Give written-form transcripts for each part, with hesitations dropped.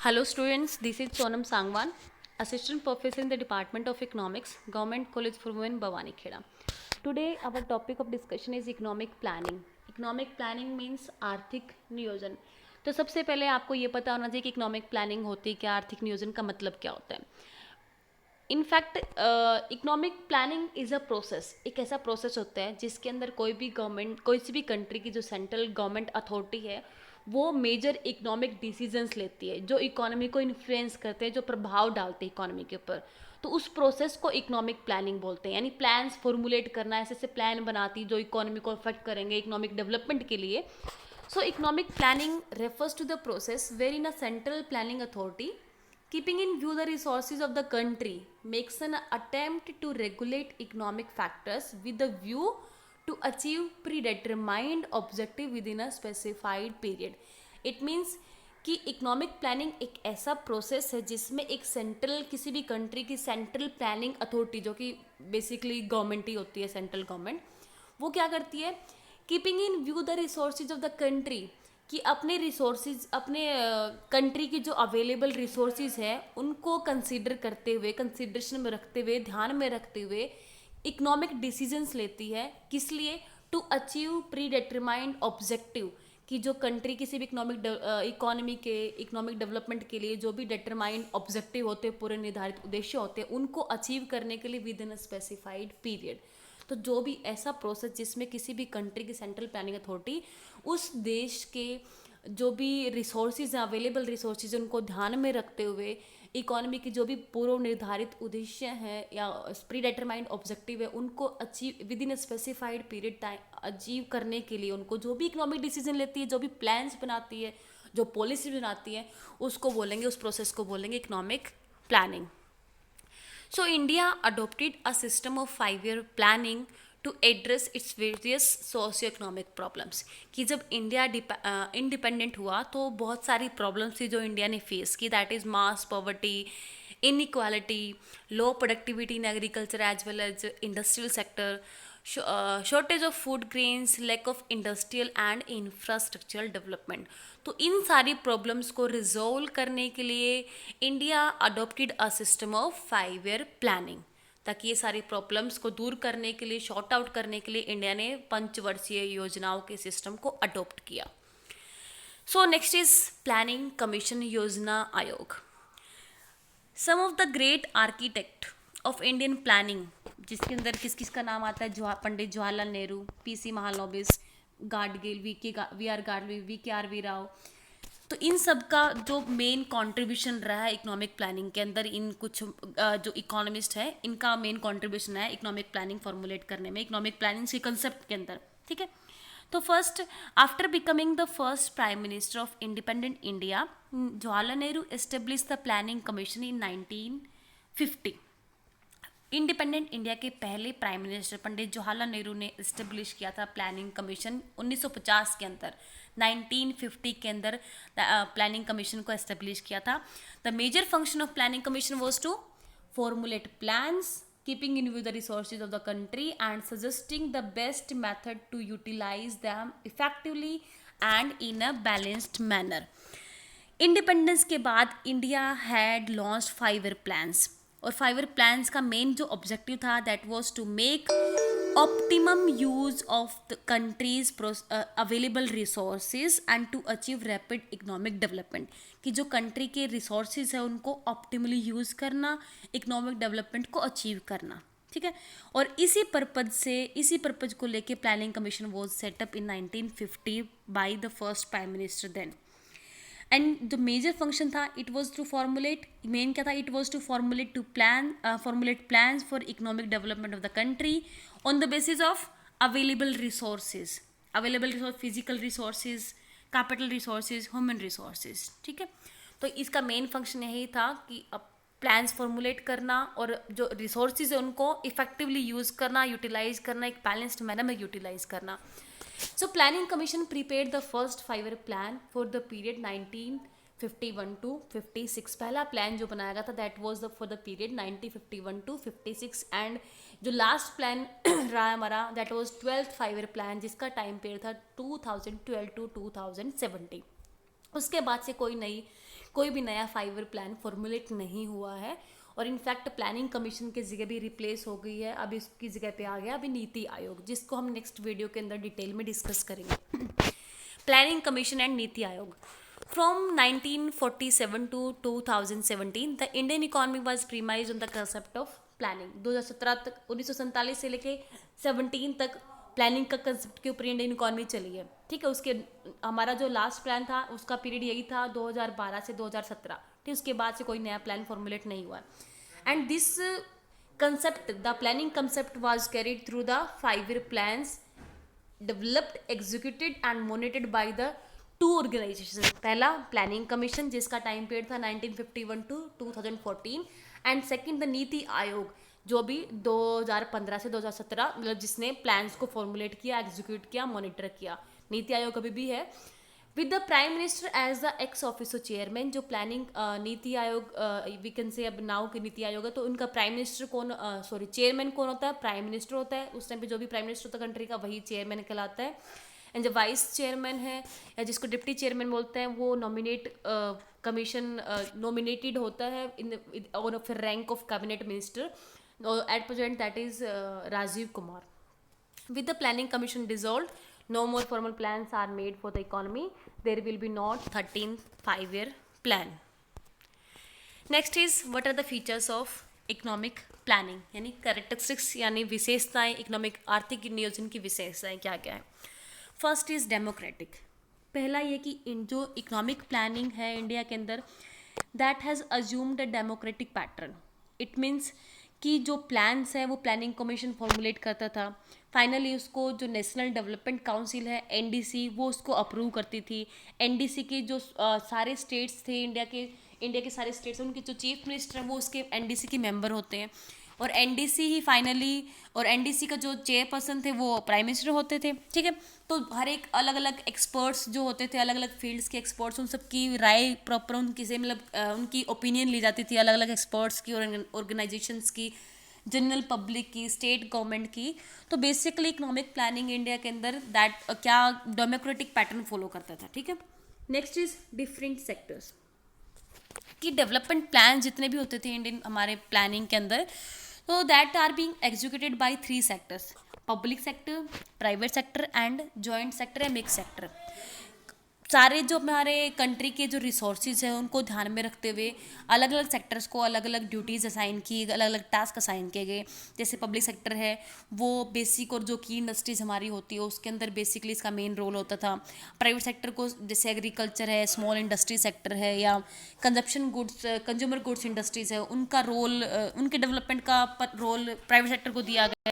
Hello students, this is Sonam Sangwan, Assistant Professor in the Department of Economics, Government College for Women, Bhavani Kheda. Today our topic of discussion is economic planning. Economic planning means आर्थिक नियोजन. तो सबसे पहले आपको ये पता होना चाहिए कि इकोनॉमिक प्लानिंग होती है क्या, आर्थिक नियोजन का मतलब क्या होता है. In fact economic planning is a process. एक ऐसा प्रोसेस होता है जिसके अंदर कोई भी गवर्नमेंट, कोई सी भी कंट्री की जो सेंट्रल गवर्नमेंट अथॉरिटी है वो मेजर इकोनॉमिक डिसीजंस लेती है जो इकोनॉमी को इन्फ्लुएंस करते हैं, जो प्रभाव डालते हैं इकोनॉमी के ऊपर. तो उस प्रोसेस को इकोनॉमिक प्लानिंग बोलते हैं. यानी प्लान्स फॉर्मुलेट करना, ऐसे ऐसे प्लान बनाती जो इकोनॉमी को अफेक्ट करेंगे इकोनॉमिक डेवलपमेंट के लिए. So economic planning refers to the process wherein a central planning authority, keeping in view the resources of the country, makes an attempt to regulate economic factors with the view to achieve predetermined objective within a specified period. It means कि economic planning एक ऐसा process है जिसमें एक central, किसी भी country की central planning authority, जो कि बेसिकली गवर्नमेंट ही होती है, सेंट्रल गवर्नमेंट, वो क्या करती है, keeping in view the resources of the country, कि अपने रिसोर्सेज, अपने कंट्री की जो अवेलेबल रिसोर्सेज है उनको कंसीडर करते हुए, कंसिडरेशन में रखते हुए, ध्यान में रखते हुए इकोनॉमिक डिसीजंस लेती है. किस लिए? To achieve predetermined objective, कि जो कंट्री किसी भी इकोनॉमी के इकोनॉमिक डेवलपमेंट के लिए जो भी डिटरमाइंड ऑब्जेक्टिव होते हैं, पूरे निर्धारित उद्देश्य होते हैं, उनको अचीव करने के लिए with in a specified period. तो जो भी ऐसा प्रोसेस जिसमें किसी भी कंट्री की सेंट्रल प्लानिंग अथॉरिटी उस देश के जो भी रिसोर्सेज हैं, अवेलेबल रिसोर्सेज, उनको ध्यान में रखते हुए इकोनॉमी की जो भी पूर्व निर्धारित उद्देश्य हैं या प्री डिटरमाइंड ऑब्जेक्टिव है उनको achieve with in a specified period time achieve करने के लिए उनको जो भी इकोनॉमिक डिसीजन लेती है, जो भी प्लान्स बनाती है, जो पॉलिसी बनाती है, उसको बोलेंगे, उस प्रोसेस को बोलेंगे economic planning. So India adopted a system of 5-year planning to address its various socio-economic problems. कि जब इंडिया इंडिपेंडेंट हुआ तो बहुत सारी प्रॉब्लम्स थी जो इंडिया ने फेस की. That is mass poverty, inequality, low productivity in agriculture as well as industrial sector, shortage of food grains, lack of industrial and infrastructural development. तो इन सारी प्रॉब्लम्स को रिजोल्व करने के लिए India adopted a system of 5-year planning. ताकि ये सारी प्रॉब्लम्स को दूर करने के लिए, शॉर्ट आउट करने के लिए इंडिया ने पंचवर्षीय योजनाओं के सिस्टम को अडोप्ट किया. So next is planning commission, योजना आयोग. Some of the great architect of Indian planning, जिसके अंदर किस किस का नाम आता है, Pandit Jawaharlal Nehru, PC Mahalanobis, Gadgil, V R Gadgil, V Rao. तो इन सब का जो मेन कंट्रीब्यूशन रहा है इकोनॉमिक प्लानिंग के अंदर, इन कुछ जो इकोनॉमिस्ट है इनका मेन कंट्रीब्यूशन है इकोनॉमिक प्लानिंग फॉर्मुलेट करने में, इकोनॉमिक प्लानिंग के कंसेप्ट के अंदर. ठीक है. तो first, after becoming the first prime minister of independent India, Jawaharlal Nehru establish the planning commission in 1950. Independent India के पहले प्राइम मिनिस्टर पंडित जवाहरलाल नेहरू ने इस्टेब्लिश किया था प्लानिंग कमीशन 1950 के अंदर. 1950 के अंदर प्लानिंग कमीशन को एस्टेब्लिश किया था. The major function of planning commission was to formulate plans, keeping in view the resources of the country and suggesting the best method to utilize them effectively and in a balanced manner. Independence के बाद India had launch 5-year plans, और 5-year plans का main जो objective था that was to make optimum use of the country's available resources and to achieve rapid economic development. कि जो country के resources है उनको ऑप्टिमली यूज़ करना, इकोनॉमिक डेवलपमेंट को अचीव करना. ठीक है. और इसी पर्पज़ को लेके planning commission was set up in 1950 by the first prime minister then. And जो मेजर फंक्शन था it was to formulate, main क्या था, it was to formulate formulate plans for economic development of the country on the basis of available resources, physical resources, capital resources, human resources. ठीक है. तो इसका main function यही था कि अब प्लान्स फॉर्मुलेट करना और जो रिसोर्सेज है उनको इफेक्टिवली यूज़ करना, यूटिलाइज करना, एक बैलेंस्ड मैनर में यूटिलाइज करना. So Planning Commission prepared the first 5-year plan for the period 1951 to 56. पहला प्लान जो बनाया गया था that was for the period 1951 to 56. And जो लास्ट प्लान रहा हमारा that was 12th 5-year plan, जिसका टाइम पीरियड था 2012 to 2017. उसके बाद से कोई नई कोई भी नया 5 ईयर प्लान फॉर्मुलेट नहीं हुआ है, और इनफैक्ट प्लानिंग कमीशन की जगह भी रिप्लेस हो गई है, अभी इसकी जगह पे आ गया अभी नीति आयोग, जिसको हम नेक्स्ट वीडियो के अंदर डिटेल में डिस्कस करेंगे। Planning commission and NITI Aayog. From 1947 to 2017, the Indian economy was premised on the concept of planning. 2017 तक 1947 से लेके 17 तक प्लानिंग का कंसेप्ट के ऊपर इंडियन इकॉनमी चली है, ठीक है। उसके हमारा जो लास्ट प्लान था उसका पीरियड यही था 2012 से 2017, ठीक। उसके बाद से कोई नया प्लान फॉर्मुलेट नहीं हुआ। And this concept, the planning concept was carried through the 5 year plans developed, executed and monitored by the two organisation. पहला प्लानिंग कमीशन जिसका टाइम पीरियड था 1951 to 2014, and second the NITI Aayog जो भी 2015 से 2017 मतलब जिसने प्लान्स को फॉर्मुलेट किया, एग्जीक्यूट किया, मॉनिटर किया। नीति आयोग अभी भी है with the prime minister as the ex officio chairman. जो planning NITI Aayog we can say अब नाउ के नीति आयोग है, तो उनका प्राइम मिनिस्टर कौन, सॉरी चेयरमैन कौन होता है? प्राइम मिनिस्टर होता है। उस टाइम पे जो भी प्राइम मिनिस्टर होता है कंट्री का वही चेयरमैन कहलाता है। एंड जो वाइस चेयरमैन है या जिसको डिप्टी चेयरमैन बोलते हैं वो कमीशन नॉमिनेटेड होता है इन और फिर rank of cabinet minister. At present that is Rajiv Kumar. With the planning commission dissolved, no more formal plans are made for the economy. There will be not 13th 5-year plan. Next is what are the features of economic planning, यानी characteristics यानी विशेषताएं economic आर्थिक नियोजन की विशेषताएं क्या क्या है। First is democratic. पहला ये कि जो इकोनॉमिक प्लानिंग है इंडिया के अंदर that has assumed a democratic pattern. It means कि जो प्लान्स है वो प्लानिंग कमीशन फॉर्मुलेट करता था, फाइनली उसको जो नेशनल डेवलपमेंट काउंसिल है एनडीसी वो उसको अप्रूव करती थी। एनडीसी के जो सारे स्टेट्स थे इंडिया के सारे स्टेट्स उनके जो चीफ मिनिस्टर हैं वो उसके एनडीसी के मेंबर होते हैं, और एनडीसी ही फाइनली और एनडीसी का जो चेयरपर्सन थे वो प्राइम मिनिस्टर होते थे, ठीक है। तो हर एक अलग अलग एक्सपर्ट्स जो होते थे, अलग अलग फील्ड्स के एक्सपर्ट्स, उन सब की राय प्रॉपर उनकी से मतलब उनकी ओपिनियन ली जाती थी, अलग अलग एक्सपर्ट्स की और ऑर्गेनाइजेशंस की, जनरल पब्लिक की, स्टेट गवर्नमेंट की। तो बेसिकली इकोनॉमिक प्लानिंग इंडिया के अंदर दैट क्या डेमोक्रेटिक पैटर्न फॉलो करता था, ठीक है। नेक्स्ट इज डिफरेंट सेक्टर्स कि डेवलपमेंट प्लान जितने भी होते थे इंडियन हमारे प्लानिंग के अंदर, तो that are being executed by 3 sectors, public sector, private sector and joint sector या मिक्स सेक्टर। सारे जो हमारे कंट्री के जो रिसोर्सेज हैं उनको ध्यान में रखते हुए अलग अलग सेक्टर्स को अलग अलग ड्यूटीज़ असाइन की, अलग अलग टास्क असाइन किए गए। जैसे पब्लिक सेक्टर है वो बेसिक और जो की इंडस्ट्रीज हमारी होती है उसके अंदर बेसिकली इसका मेन रोल होता था। प्राइवेट सेक्टर को जैसे एग्रीकल्चर है, स्मॉल इंडस्ट्री सेक्टर है या कंज्यूमर गुड्स इंडस्ट्रीज है, उनका रोल उनके डेवलपमेंट का रोल प्राइवेट सेक्टर को दिया गया।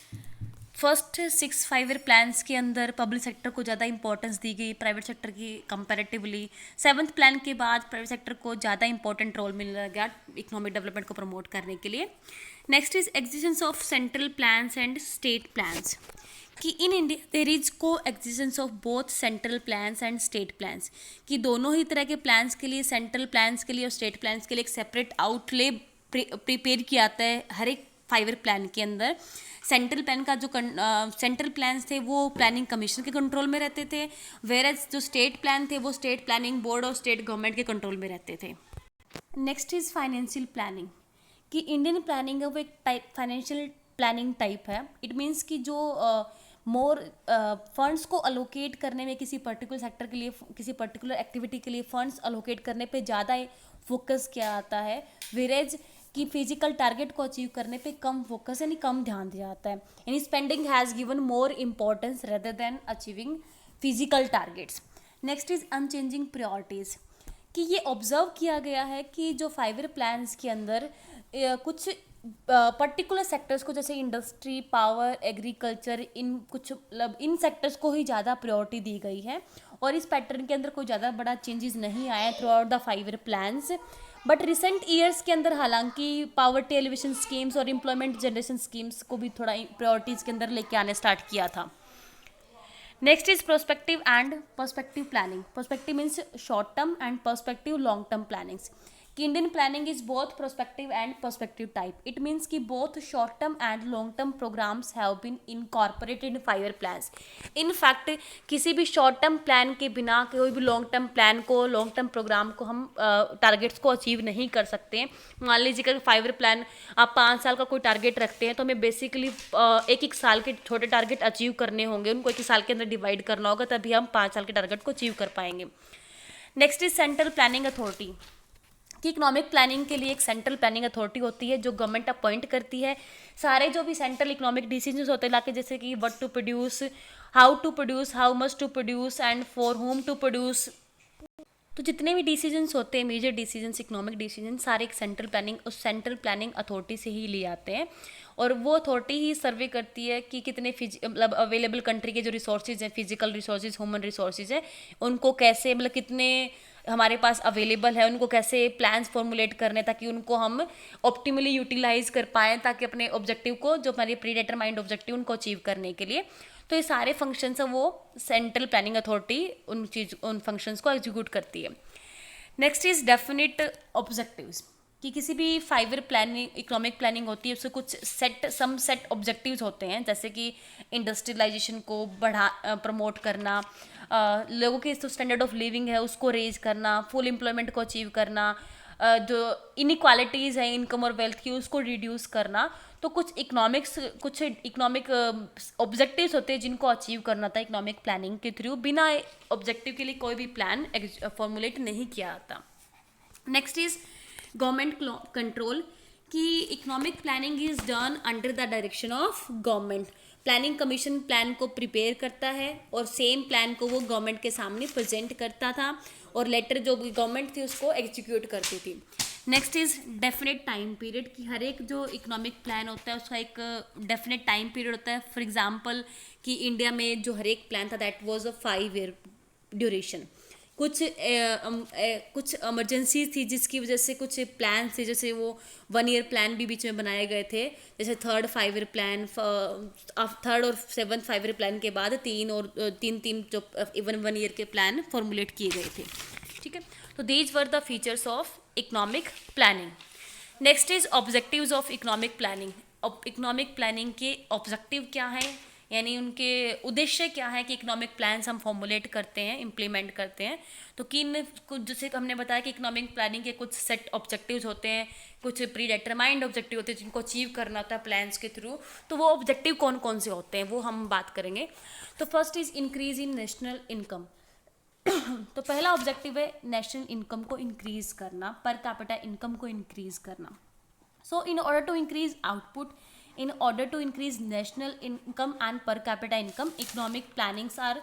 फर्स्ट 6 5 ईयर प्लान्स के अंदर पब्लिक सेक्टर को ज़्यादा इंपॉर्टेंस दी गई प्राइवेट सेक्टर की कंपैरेटिवली। 7th प्लान के बाद प्राइवेट सेक्टर को ज़्यादा इंपॉर्टेंट रोल मिलने लगा इकोनॉमिक डेवलपमेंट को प्रमोट करने के लिए। Next is existence of central plans and state plans कि इन इंडिया देयर इज को existence of both central plans and state plans कि दोनों ही तरह के प्लान्स के लिए, सेंट्रल प्लान्स के लिए और स्टेट प्लान्स के लिए एक सेपरेट आउटले प्रिपेयर किया जाता है हर एक 5 ईयर प्लान के अंदर। सेंट्रल प्लान का जो सेंट्रल प्लान्स थे वो प्लानिंग कमीशन के कंट्रोल में रहते थे, वेयरएज जो स्टेट प्लान थे वो स्टेट प्लानिंग बोर्ड और स्टेट गवर्नमेंट के कंट्रोल में रहते थे। नेक्स्ट इज फाइनेंशियल प्लानिंग कि इंडियन प्लानिंग है वो एक टाइप फाइनेंशियल प्लानिंग टाइप है। इट मीन्स कि जो मोर फंड्स को अलोकेट करने में किसी पर्टिकुलर सेक्टर के लिए, किसी पर्टिकुलर एक्टिविटी के लिए फंड्स अलोकेट करने पे ज़्यादा फोकस किया जाता है, वेयरएज कि फिजिकल टारगेट को अचीव करने पे कम फोकस यानी कम ध्यान दिया जाता है। यानी spending has given more importance rather than achieving physical targets. Next is unchanging priorities कि ये ऑब्जर्व किया गया है कि जो 5 ईयर प्लान्स के अंदर कुछ पर्टिकुलर सेक्टर्स को जैसे इंडस्ट्री, पावर, एग्रीकल्चर, इन कुछ मतलब इन सेक्टर्स को ही ज़्यादा प्रायोरिटी दी गई है, और इस पैटर्न के अंदर कोई ज़्यादा बड़ा चेंजेस नहीं आया through out the 5 year plans. But recent years के अंदर हालांकि पावर्टी एलिवेशन स्कीम्स और एम्प्लॉयमेंट जनरेशन स्कीम्स को भी थोड़ा प्रायोरिटीज़ के अंदर लेके आने स्टार्ट किया था। Next is prospective and perspective planning. Perspective means short term and perspective long term plannings कि Indian planning is both prospective and perspective type. It means कि both short term and long term programs have been incorporated in 5 plans. In fact किसी भी short term plan के बिना कोई भी long term plan को, long term program को हम टारगेट्स को अचीव नहीं कर सकते हैं. मान लीजिए अगर 5 प्लान आप 5 साल का कोई टारगेट रखते हैं तो हमें बेसिकली एक एक साल के छोटे टारगेट अचीव करने होंगे, उनको एक एक साल के अंदर डिवाइड करना होगा, तभी हम 5 साल के टारगेट को अचीव कर पाएंगे. Next is central planning authority. कि इकोनॉमिक प्लानिंग के लिए एक सेंट्रल प्लानिंग अथॉरिटी होती है जो गवर्नमेंट अपॉइंट करती है. सारे जो भी सेंट्रल इकोनॉमिक डिसीजंस होते हैं लाके, जैसे कि what to produce, how much to produce and for whom to produce. तो जितने भी डिसीजंस होते हैं, मेजर डिसीजंस, इकोनॉमिक डिसीजन, सारे एक सेंट्रल प्लानिंग अथॉरिटी से ही लिए आते हैं. और वो अथॉरिटी ही सर्वे करती है कि कितने मतलब अवेलेबल कंट्री के जो रिसोर्सेज हैं, फिजिकल रिसोर्सेज, ह्यूमन रिसोर्सेज हैं, उनको कैसे, मतलब कितने हमारे पास अवेलेबल है, उनको कैसे प्लान्स फॉर्मुलेट करने ताकि उनको हम ऑप्टिमली यूटिलाइज कर पाएँ, ताकि अपने ऑब्जेक्टिव को, जो हमारे प्री डिटरमाइंड ऑब्जेक्टिव, उनको अचीव करने के लिए. तो ये सारे फंक्शंस हैं वो सेंट्रल प्लानिंग अथॉरिटी उन फंक्शंस को एग्जीक्यूट करती है. Next is definite objectives. कि किसी भी 5 ईयर प्लानिंग, इकोनॉमिक प्लानिंग होती है, उससे कुछ सेट ऑब्जेक्टिव्स होते हैं, जैसे कि इंडस्ट्रियलाइजेशन को प्रमोट करना, लोगों की जो स्टैंडर्ड ऑफ लिविंग है उसको रेज करना, फुल एम्प्लॉयमेंट को अचीव करना, जो इनइक्वालिटीज़ हैं इनकम और वेल्थ की उसको रिड्यूस करना. तो कुछ इकोनॉमिक ऑब्जेक्टिव्स होते हैं जिनको अचीव करना था इकोनॉमिक प्लानिंग के थ्रू. बिना ऑब्जेक्टिव के लिए कोई भी प्लान फॉर्मुलेट नहीं किया जाता. Next is government control. कि economic planning is done under the direction of government. Planning commission plan को प्रिपेयर करता है और सेम प्लान को वो गवर्नमेंट के सामने प्रेजेंट करता था और लेटर जो गवर्नमेंट थी उसको एग्जीक्यूट करती थी. Next is definite time period. कि हर एक जो इकोनॉमिक प्लान होता है उसका एक डेफिनेट टाइम पीरियड होता है. फॉर एग्जांपल कि इंडिया में जो हर एक प्लान था that was a 5 year duration. कुछ इमरजेंसी थी जिसकी वजह से कुछ प्लान थे, जैसे वो 1 ईयर प्लान भी बीच में बनाए गए थे, जैसे थर्ड और 7th 5 ईयर प्लान के बाद तीन जो इवन 1 ईयर के प्लान फॉर्मुलेट किए गए थे. ठीक है, तो these were the features of economic planning. Next is objectives of economic planning. Economic planning के ऑब्जेक्टिव क्या हैं, यानी उनके उद्देश्य क्या है कि इकोनॉमिक प्लान्स हम फॉर्मुलेट करते हैं, इम्प्लीमेंट करते हैं. तो कुछ जैसे हमने बताया कि इकोनॉमिक प्लानिंग के कुछ सेट ऑब्जेक्टिव्स होते हैं, कुछ प्री डिटरमाइंड ऑब्जेक्टिव होते हैं जिनको अचीव करना होता है प्लान्स के थ्रू. तो वो ऑब्जेक्टिव कौन कौन से होते हैं वो हम बात करेंगे. तो first is increase in national income. तो पहला ऑब्जेक्टिव है नेशनल इनकम को इंक्रीज करना, पर कैपिटा इनकम को इंक्रीज करना. So in order to increase output, in order to increase national income and per capita income, economic plannings are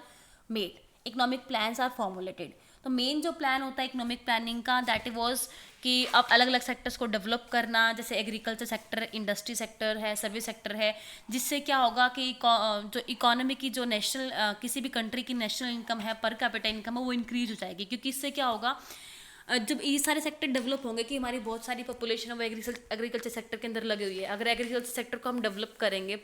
made, economic plans are formulated. तो main जो plan होता है economic planning का that was कि अब अलग अलग सेक्टर्स को डेवलप करना, जैसे एग्रीकल्चर सेक्टर, इंडस्ट्री सेक्टर है, सर्विस सेक्टर है, जिससे क्या होगा कि जो इकोनॉमी की जो नेशनल किसी भी कंट्री की नेशनल इनकम है, पर कैपिटा इनकम है, वो इंक्रीज हो जाएगी. क्योंकि इससे क्या होगा, जब ये सारे सेक्टर डेवलप होंगे कि हमारी बहुत सारी पॉपुलेशन है वो एग्रीकल्चर सेक्टर के अंदर लगी हुई है. अगर एग्रीकल्चर सेक्टर को हम डेवलप करेंगे,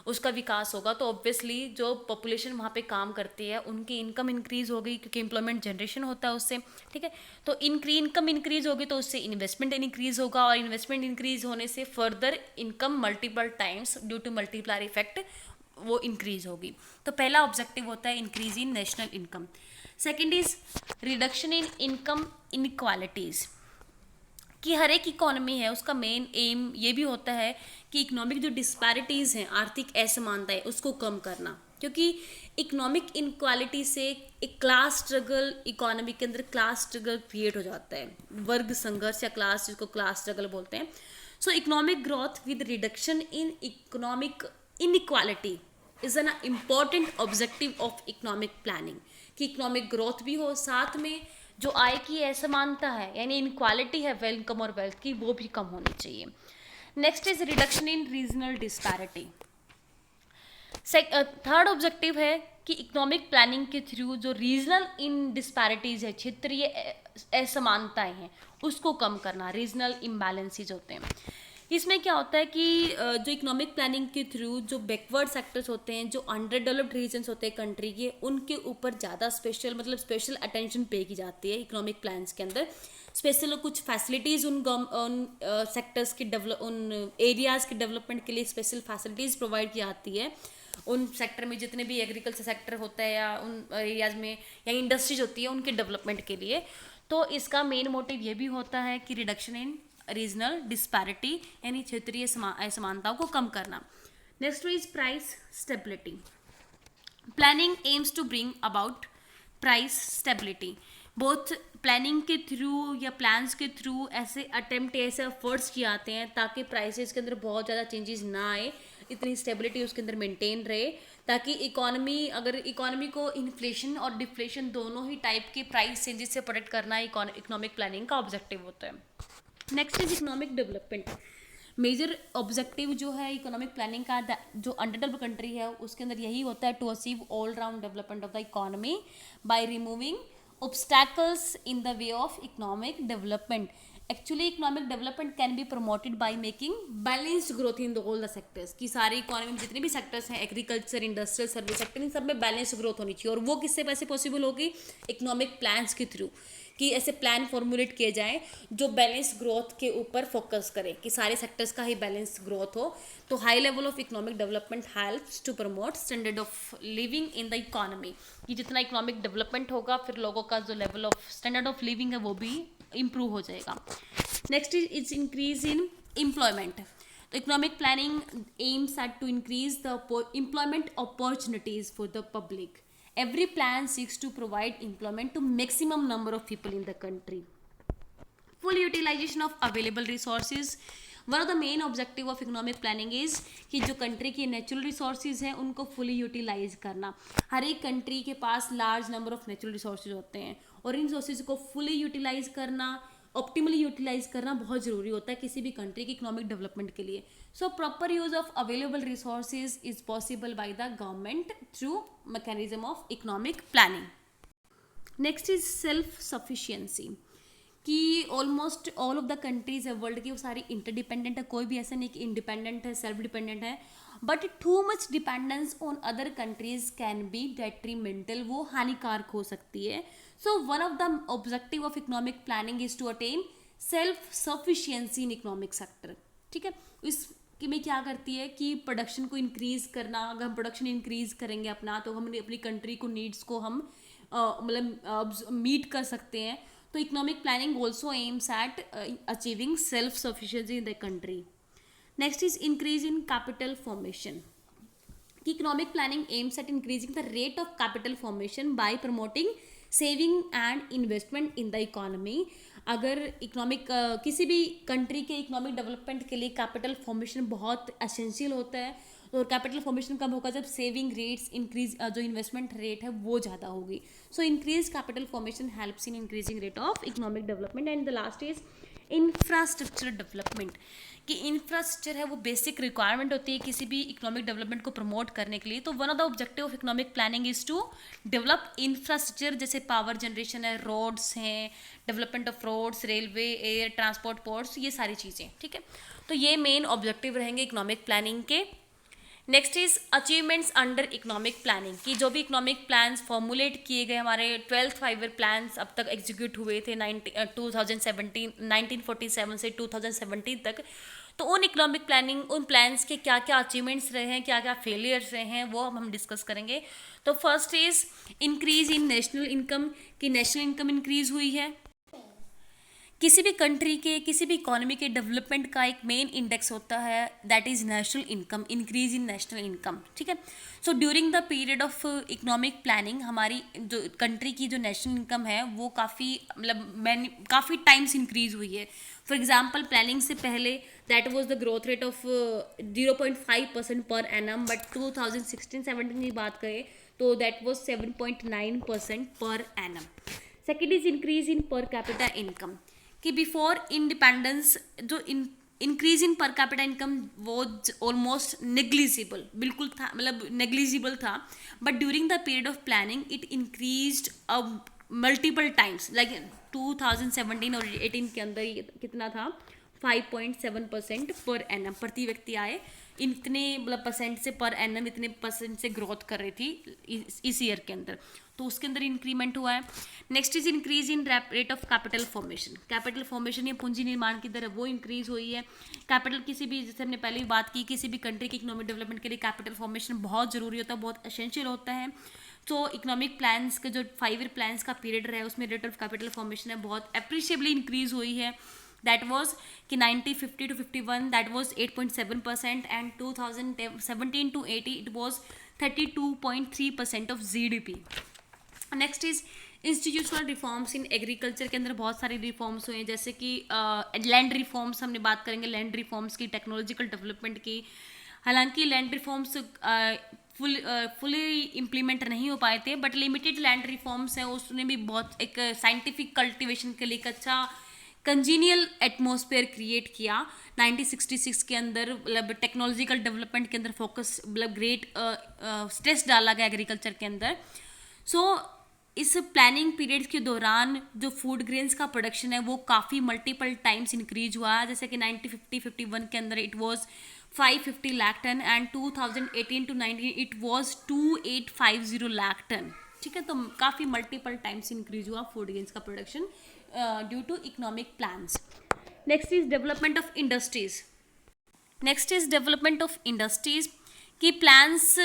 उसका विकास होगा, तो ऑब्वियसली जो पॉपुलेशन वहाँ पे काम करती है उनकी इनकम इंक्रीज होगी, क्योंकि एम्प्लॉयमेंट जनरेशन होता है उससे. ठीक है, तो इनकम इंक्रीज होगी तो उससे इन्वेस्टमेंट इंक्रीज होगा, और इन्वेस्टमेंट इंक्रीज होने से further income multiple times due to multiplier effect वो इंक्रीज होगी. तो पहला ऑब्जेक्टिव होता है increase in national income. Second is reduction in income inequalities. कि हर एक इकोनॉमी है उसका मेन एम ये भी होता है कि इकोनॉमिक जो डिस्पैरिटीज़ हैं, आर्थिक असमानता है, उसको कम करना. क्योंकि इकोनॉमिक इनक्वालिटी से एक क्लास स्ट्रगल, इकोनॉमी के अंदर क्लास स्ट्रगल क्रिएट हो जाता है, वर्ग संघर्ष या क्लास, जिसको क्लास स्ट्रगल बोलते हैं. सो economic growth with reduction in economic inequality is an important objective of economic planning. कि इकोनॉमिक ग्रोथ भी हो, साथ में जो आय की असमानता है यानी इनक्वालिटी है इनकम और वेल्थ की, वो भी कम होनी चाहिए. Next is reduction in regional disparity. Third objective है कि इकोनॉमिक प्लानिंग के थ्रू जो रीजनल इन डिस्पैरिटीज है, क्षेत्रीय असमानताएं हैं, उसको कम करना, रीजनल इम्बैलेंसेज होते हैं. इसमें क्या होता है कि जो इकोनॉमिक प्लानिंग के थ्रू जो बैकवर्ड सेक्टर्स होते हैं, जो अंडर डेवलप्ड रीजन्स होते हैं कंट्री के, उनके ऊपर ज़्यादा स्पेशल अटेंशन पे की जाती है इकोनॉमिक प्लान्स के अंदर। स्पेशल कुछ फैसिलिटीज़ उन सेक्टर्स के उन एरियाज़ के डेवलपमेंट के लिए स्पेशल फैसिलिटीज़ प्रोवाइड की जाती है। उन सेक्टर में जितने भी एग्रीकल्चर सेक्टर होता है या उन एरियाज़ में या इंडस्ट्रीज होती है उनके डेवलपमेंट के लिए। तो इसका मेन मोटिव ये भी होता है कि रिडक्शन इन रीजनल डिस्पैरिटी यानी क्षेत्रीय असमानताओं को कम करना। Next is price stability. Planning aims to bring about price stability. Both planning के थ्रू या प्लान्स के थ्रू ऐसे अटेम्प्ट ऐसे एफर्ट्स किए जाते हैं ताकि प्राइसेस के अंदर बहुत ज़्यादा चेंजेस ना आए, इतनी स्टेबिलिटी उसके अंदर मेंटेन रहे, ताकि इकोनॉमी को इन्फ्लेशन और डिफ्लेशन दोनों ही टाइप के प्राइस चेंजेस से प्रोटेक्ट करना इकोनॉमिक प्लानिंग का ऑब्जेक्टिव होता है। Next is economic development. Major objective जो है इकोनॉमिक प्लानिंग का जो अंडर डेवलप्ड कंट्री है उसके अंदर यही होता है to achieve all round development of the economy by removing obstacles in the way of economic development. Actually economic development can be promoted by making balanced growth in all the sectors, कि सारी economy में जितने भी sectors हैं, agriculture, industrial, service sector, इन सब में balance growth होनी चाहिए। और वो किससे वैसे पॉसिबल होगी? इकोनॉमिक प्लान्स के थ्रू, कि ऐसे प्लान फॉर्मुलेट किए जाएं जो बैलेंस ग्रोथ के ऊपर फोकस करें, कि सारे सेक्टर्स का ही बैलेंस ग्रोथ हो। तो high level of economic development helps to promote standard of living in the economy, कि जितना इकोनॉमिक डेवलपमेंट होगा फिर लोगों का जो level of standard of living है वो भी इम्प्रूव हो जाएगा। Next is increase in employment. तो economic planning aims at to increase the employment opportunities for the public. Every plan seeks to provide employment to maximum number of people in the country. Full utilization of available resources. One of the main objective of economic planning is कि जो country की natural resources हैं उनको fully utilize करना। हर एक country के पास large number of natural resources होते हैं और इन रिसोर्सेज को फुली यूटिलाइज करना, ऑप्टिमली यूटिलाइज करना बहुत ज़रूरी होता है किसी भी कंट्री की इकोनॉमिक डेवलपमेंट के लिए। So proper use of available resources is possible by the government through mechanism of economic planning. Next is self sufficiency, कि almost all of the countries है वर्ल्ड की वो सारी इंटरडिपेंडेंट है, कोई भी ऐसा नहीं कि इंडिपेंडेंट है, सेल्फ डिपेंडेंट है। But too much dependence on other countries can be detrimental, वो हानिकारक हो सकती है। So one of the objective of economic planning is to attain self sufficiency in economic sector. ठीक है, इसके में क्या करती है कि प्रोडक्शन को इंक्रीज करना। अगर हम प्रोडक्शन इंक्रीज करेंगे अपना तो हम अपनी कंट्री को नीड्स को हम मतलब मीट कर सकते हैं। तो economic planning also aims at achieving self sufficiency in the country. Next is increase in capital formation, कि economic planning aims at increasing the rate of capital formation by promoting saving and investment in the economy. अगर economic किसी भी country के economic development के लिए capital formation बहुत essential होता है, और कैपिटल फॉर्मेशन कब होगा? जब सेविंग रेट्स इंक्रीज, जो इन्वेस्टमेंट रेट है वो ज़्यादा होगी। So increase capital formation helps in increasing rate of economic development. And the last is infrastructure development, कि इंफ्रास्ट्रक्चर है वो बेसिक रिक्वायरमेंट होती है किसी भी इकोनॉमिक डेवलपमेंट को प्रमोट करने के लिए। तो one of the objective of economic planning is to develop infrastructure, जैसे पावर जनरेशन है, रोड्स हैं, development of roads, railway, air transport, ports, ये सारी चीज़ें। ठीक है, तो ये मेन ऑब्जेक्टिव रहेंगे इकोनॉमिक प्लानिंग के। Next is achievements under economic planning, कि जो भी इकोनॉमिक प्लान्स फॉर्मुलेट किए गए, हमारे 12th 5 ईयर प्लान्स अब तक एग्जीक्यूट हुए थे 1947 से 2017 तक। तो उन इकोनॉमिक प्लानिंग, उन प्लान्स के क्या क्या अचीवमेंट्स रहे हैं, क्या क्या फेलियर्स रहे हैं, वो हम डिस्कस करेंगे। तो first is increase in national income, कि नेशनल इनकम इंक्रीज हुई है। किसी भी कंट्री के, किसी भी इकोनॉमी के डेवलपमेंट का एक मेन इंडेक्स होता है, that is national income, increase in national income. ठीक है, so during the period of economic planning हमारी जो कंट्री की जो नेशनल इनकम है वो काफ़ी टाइम्स इंक्रीज हुई है। फॉर एग्जाम्पल प्लानिंग से पहले that was the growth rate of 0.5% per annum, but 2016-17 की बात करें तो that was 7.9% per annum. Second is increase in per capita income, कि बिफोर इंडिपेंडेंस जो increase in per capita income वो ऑलमोस्ट नेग्लिजिबल, बिल्कुल था, मतलब नेग्लिजिबल था। But during the period of planning it increased multiple times, like 2017 और 18 के अंदर ये कितना था? 5.7% पर एनम, प्रति व्यक्ति आय इतने मतलब परसेंट से पर एनम इतने परसेंट से ग्रोथ कर रही थी इस ईयर के अंदर, तो उसके अंदर इंक्रीमेंट हुआ है। Next is increase in rate of capital formation. Capital formation या पूंजी निर्माण की दर वो इंक्रीज हुई है। कैपिटल किसी भी, जैसे हमने पहले भी बात की, किसी भी कंट्री की इकोनॉमिक डेवलपमेंट के लिए कैपिटल फॉर्मेशन बहुत जरूरी होता है, बहुत एसेंशियल होता है। तो इकोनॉमिक प्लान्स के जो 5 ईयर प्लान्स का पीरियड रहा है उसमें रेट ऑफ कैपिटल फॉर्मेशन है बहुत अप्रिशिएबली इंक्रीज हुई है। दैट वाज कि 1950 to 51 that was 8.7% and 2017 to 80 it was 32.3% of GDP. Next is institutional reforms in agriculture के अंदर बहुत सारे रिफॉर्म्स हुए हैं, जैसे कि लैंड रिफॉर्म्स हमने बात करेंगे, लैंड रिफॉर्म्स की, टेक्नोलॉजिकल डेवलपमेंट की। हालांकि लैंड रिफॉर्म्स फुली इम्प्लीमेंट नहीं हो पाए थे, बट लिमिटेड लैंड रिफॉर्म्स हैं, उसने भी बहुत एक साइंटिफिक कल्टिवेशन के लिए एक अच्छा कंजीनियल एटमॉस्फेयर क्रिएट किया 1966 के अंदर। मतलब टेक्नोलॉजिकल डेवलपमेंट के अंदर फोकस, मतलब ग्रेट स्ट्रेस डाला गया एग्रीकल्चर के अंदर। सो इस प्लानिंग पीरियड के दौरान जो फूड ग्रेन्स का प्रोडक्शन है वो काफ़ी मल्टीपल टाइम्स इंक्रीज हुआ है, जैसे कि 1950-51 के अंदर it was 550 lakh tonne and 2018 to 19 it was 2850 lakh tonne. ठीक है, तो काफ़ी मल्टीपल टाइम्स इंक्रीज हुआ फूड ग्रेन्स का production due to economic plans. Next is development of industries. Next is development of industries की प्लान्स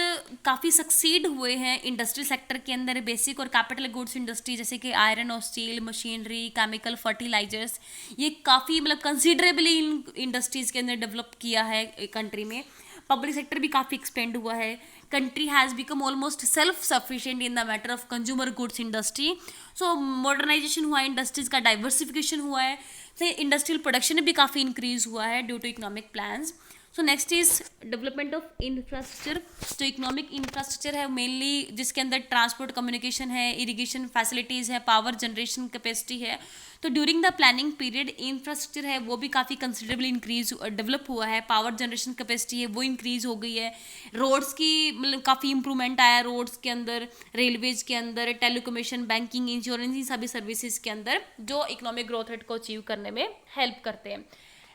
काफ़ी सक्सीड हुए हैं इंडस्ट्री सेक्टर के अंदर। बेसिक और कैपिटल गुड्स इंडस्ट्री जैसे कि आयरन और स्टील, मशीनरी, केमिकल, फर्टिलाइजर्स, ये काफ़ी मतलब कंसिडरेबली इन इंडस्ट्रीज़ के अंदर डेवलप किया है कंट्री में। पब्लिक सेक्टर भी काफ़ी एक्सपेंड हुआ है। Country has become almost self sufficient in the matter of consumer goods industry. So modernisation हुआ है, इंडस्ट्रीज़ का डाइवर्सिफिकेशन हुआ है, तो इंडस्ट्रियल प्रोडक्शन भी काफ़ी इंक्रीज हुआ है due to economic plans. So next is development of infrastructure. जो इकोनॉमिक इंफ्रास्ट्रक्चर है मेनली जिसके अंदर ट्रांसपोर्ट, कम्युनिकेशन है, इरिगेशन फैसिलिटीज़ है, पावर जनरेशन कैपेसिटी है। तो during the planning period infrastructure है वो भी काफ़ी कंसिडरेबली इंक्रीज डेवलप हुआ है। पावर जनरेशन कैपेसिटी है वो इंक्रीज हो गई है। रोड्स की मतलब काफ़ी इंप्रूवमेंट आया रोड्स के अंदर, रेलवेज के अंदर, टेलीकम्युनिकेशन, बैंकिंग, इंश्योरेंस, इन सभी सर्विसेज के अंदर जो इकोनॉमिक ग्रोथ रेट को अचीव करने में हेल्प करते हैं।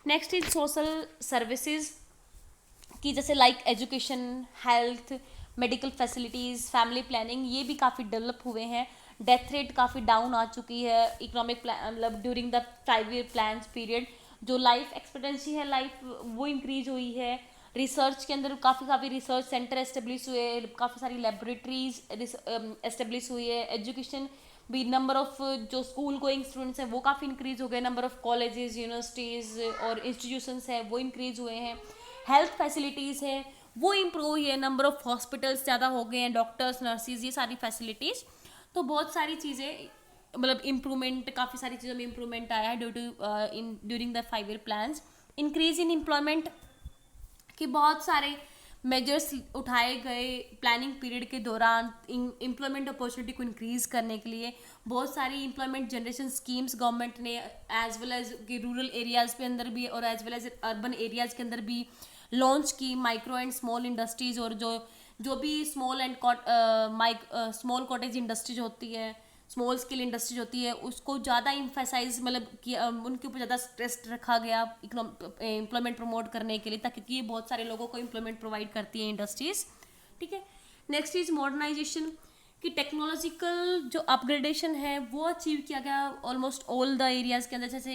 नेक्स्ट इज सोशल सर्विसेज कि जैसे like education, health, medical facilities, family planning, ये भी काफ़ी डेवलप हुए हैं। डेथ रेट काफ़ी डाउन आ चुकी है इकोनॉमिक मतलब during the 5 year plans period. जो लाइफ एक्सपेक्टेंसी है लाइफ वो इंक्रीज हुई है। रिसर्च के अंदर काफ़ी रिसर्च सेंटर एस्टेब्लिश हुए, काफ़ी सारी लेबोरेटरीज एस्टेब्लिश हुई है। एजुकेशन भी, नंबर ऑफ जो स्कूल गोइंग स्टूडेंट्स हैं वो काफ़ी इंक्रीज हो गए। नंबर ऑफ कॉलेजेस, यूनिवर्सिटीज़ और इंस्टीट्यूशंस हैं वो इंक्रीज हुए हैं। हेल्थ फैसिलिटीज़ है वो इम्प्रूव हुई है। नंबर ऑफ हॉस्पिटल्स ज़्यादा हो गए हैं, डॉक्टर्स, नर्सिस, ये सारी फैसिलिटीज़। तो बहुत सारी चीज़ें मतलब इम्प्रूवमेंट, काफ़ी सारी चीज़ों में इम्प्रूवमेंट आया है due to in during the 5 year plans. Increase in employment कि बहुत सारे मेजर्स उठाए गए प्लानिंग पीरियड के दौरान एम्प्लॉयमेंट अपॉर्चुनिटी को इंक्रीज़ करने के लिए। बहुत सारी एम्प्लॉयमेंट जनरेशन स्कीम्स गवर्नमेंट ने एज वेल एज कि रूरल एरियाज़ के अंदर भी और as well as urban areas के अंदर भी लॉन्च की। माइक्रो एंड स्मॉल इंडस्ट्रीज़ और जो भी small and small cottage industries होती है, स्मॉल स्केल इंडस्ट्रीज होती है, उसको ज़्यादा इम्फेसाइज मतलब कि उनके ऊपर ज़्यादा स्ट्रेस रखा गया एम्प्लॉयमेंट प्रमोट करने के लिए, ताकि ये बहुत सारे लोगों को एम्प्लॉयमेंट प्रोवाइड करती है इंडस्ट्रीज़। ठीक है, नेक्स्ट इज मॉडर्नाइजेशन कि टेक्नोलॉजिकल जो अपग्रेडेशन है वो अचीव किया गया ऑलमोस्ट ऑल द एरियाज़ के अंदर। जैसे